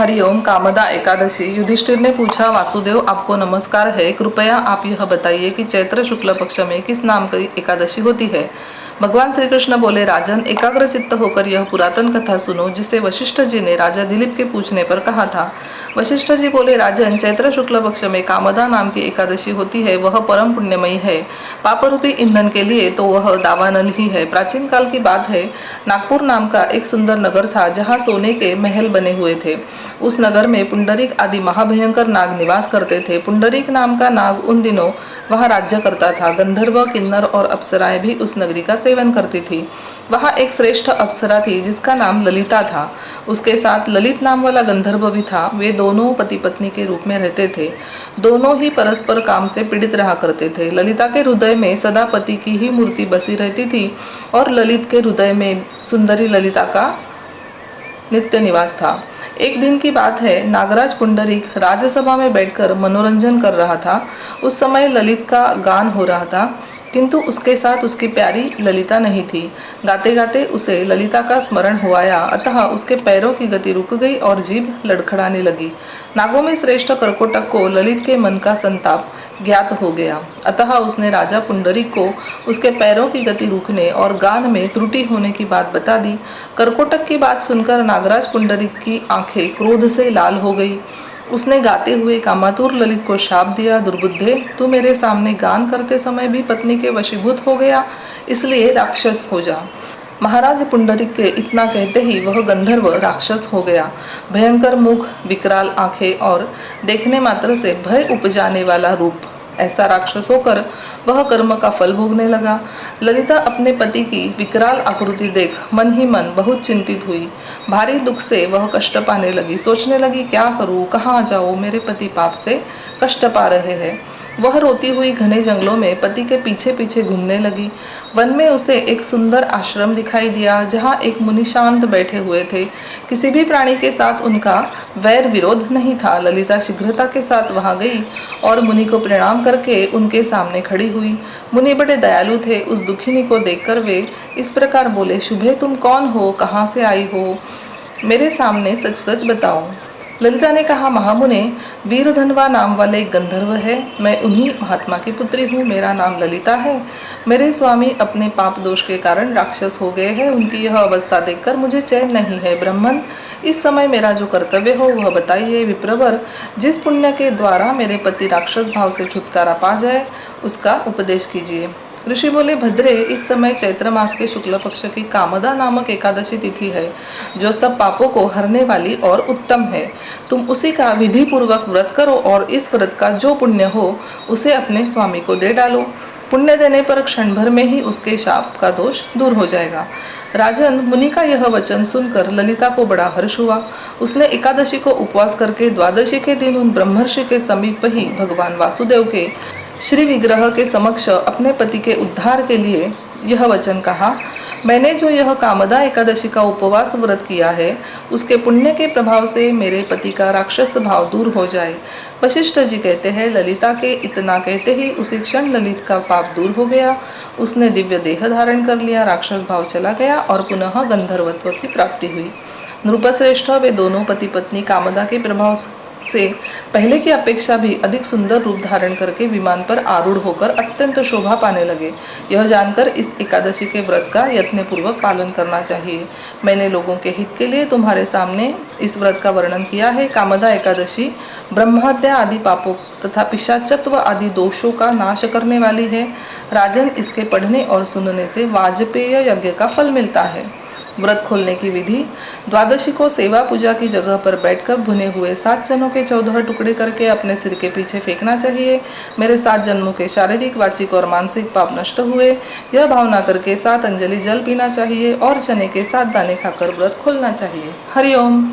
हरिओम। कामदा एकादशी। युधिष्ठिर ने पूछा, वासुदेव आपको नमस्कार है, कृपया आप यह बताइए कि चैत्र शुक्ल पक्ष में किस नाम की एकादशी होती है। भगवान श्री कृष्ण बोले, राजन, एकाग्र चित्त होकर यह पुरातन कथा सुनो जिसे वशिष्ठ जी ने राजा दिलीप के पूछने पर कहा था। वशिष्ठ जी बोले, राजन, चैत्र शुक्ल पक्ष में कामदा नाम की एकादशी होती है, वह परम पुण्यमयी है। पाप रूपी ईंधन के लिए तो वह दावानल ही है। प्राचीन काल की बात है, नागपुर नाम का एक सुंदर नगर था जहाँ सोने के महल बने हुए थे। उस नगर में पुंडरीक आदि महाभयंकर नाग निवास करते थे। पुंडरीक नाम का नाग उन दिनों वहाँ राज्य करता था। गंधर्व, किन्नर और अप्सराएं भी उस नगरी का सेवन करती थी। वहाँ एक श्रेष्ठ अप्सरा थी जिसका नाम ललिता था। उसके साथ ललित नाम वाला गंधर्व भी था। वे दोनों पति पत्नी के रूप में रहते थे। दोनों ही परस्पर काम से पीड़ित रहा करते थे। ललिता के हृदय में सदा पति की ही मूर्ति बसी रहती थी और ललित के हृदय में सुंदरी ललिता का नित्य निवास था। एक दिन की बात है, नागराज पुंडरीक राज्यसभा में बैठकर मनोरंजन कर रहा था। उस समय ललित का गान हो रहा था, किंतु उसके साथ उसकी प्यारी ललिता नहीं थी। गाते गाते उसे ललिता का स्मरण हो आया, अतः उसके पैरों की गति रुक गई और जीभ लड़खड़ाने लगी। नागों में श्रेष्ठ कर्कोटक को ललित के मन का संताप ज्ञात हो गया, अतः उसने राजा पुंडरीक को उसके पैरों की गति रुकने और गान में त्रुटि होने की बात बता दी। कर्कोटक की बात सुनकर नागराज पुंडरीक की आंखें क्रोध से लाल हो गई। उसने गाते हुए कामातुर ललित को शाप दिया, दुर्बुद्धे, तू मेरे सामने गान करते समय भी पत्नी के वशीभूत हो गया, इसलिए राक्षस हो जा। महाराज पुंडरीक के इतना कहते ही वह गंधर्व राक्षस हो गया। भयंकर मुख, विकराल आंखें और देखने मात्र से भय उपजाने वाला रूप, ऐसा राक्षस होकर वह कर्म का फल भोगने लगा। ललिता अपने पति की विकराल आकृति देख मन ही मन बहुत चिंतित हुई। भारी दुख से वह कष्ट पाने लगी। सोचने लगी, क्या करूं, कहाँ जाऊं, मेरे पति पाप से कष्ट पा रहे हैं। वह रोती हुई घने जंगलों में पति के पीछे पीछे घूमने लगी। वन में उसे एक सुंदर आश्रम दिखाई दिया जहाँ एक मुनि शांत बैठे हुए थे। किसी भी प्राणी के साथ उनका वैर विरोध नहीं था। ललिता शीघ्रता के साथ वहां गई और मुनि को प्रणाम करके उनके सामने खड़ी हुई। मुनि बड़े दयालु थे। उस दुखिनी को देखकर वे इस प्रकार बोले, शुभे, तुम कौन हो, कहाँ से आई हो, मेरे सामने सच सच बताओ। ललिता ने कहा, महामुने, वीरधनवा नाम वाले एक गंधर्व है। मैं उन्हीं महात्मा की पुत्री हूँ। मेरा नाम ललिता है। मेरे स्वामी अपने पाप दोष के कारण राक्षस हो गए हैं। उनकी यह अवस्था देखकर मुझे चैन नहीं है। ब्राह्मण, इस समय मेरा जो कर्तव्य हो वह बताइए। विप्रवर, जिस पुण्य के द्वारा मेरे पति राक्षस भाव से छुटकारा पा जाए उसका उपदेश कीजिए। ऋषि बोले, भद्रे, इस समय चैत्र मास के शुक्ल पक्ष की कामदा नामक एकादशी तिथि है, जो सब पापों को हरने वाली और उत्तम है। तुम उसी का विधि पूर्वक व्रत करो और इस व्रत का जो पुण्य हो उसे अपने स्वामी को दे डालो। पुण्य देने पर क्षण भर में ही उसके शाप का दोष दूर हो जाएगा। राजन, मुनि का यह वचन सुनकर ललिता को बड़ा हर्ष हुआ। उसने एकादशी को उपवास करके द्वादशी के दिन उन ब्रह्मर्षि के समीप ही भगवान वासुदेव के श्री विग्रह के समक्ष अपने पति के उद्धार के लिए यह वचन कहा, मैंने जो यह कामदा एकादशी का उपवास व्रत किया है उसके पुण्य के प्रभाव से मेरे पति का राक्षस भाव दूर हो जाए। वशिष्ठ जी कहते हैं, ललिता के इतना कहते ही उसी क्षण ललित का पाप दूर हो गया। उसने दिव्य देह धारण कर लिया, राक्षस भाव चला गया और पुनः गंधर्वत्व की प्राप्ति हुई। नृपश्रेष्ठ, वे दोनों पति पत्नी कामदा के प्रभाव से पहले की अपेक्षा भी अधिक सुंदर रूप धारण करके विमान पर आरूढ़ होकर अत्यंत शोभा पाने लगे। यह जानकर इस एकादशी के व्रत का यत्नपूर्वक पालन करना चाहिए। मैंने लोगों के हित के लिए तुम्हारे सामने इस व्रत का वर्णन किया है। कामदा एकादशी ब्रह्महत्या आदि पापों तथा पिशाचत्व आदि दोषों का नाश करने वाली है। राजन, इसके पढ़ने और सुनने से वाजपेय यज्ञ का फल मिलता है। व्रत खोलने की विधि, द्वादशी को सेवा पूजा की जगह पर बैठकर भुने हुए 7 चनों के 14 टुकड़े करके अपने सिर के पीछे फेंकना चाहिए। मेरे 7 जन्मों के शारीरिक, वाचिक और मानसिक पाप नष्ट हुए, यह भावना करके 7 अंजलि जल पीना चाहिए और चने के 7 दाने खाकर व्रत खोलना चाहिए। हरिओम।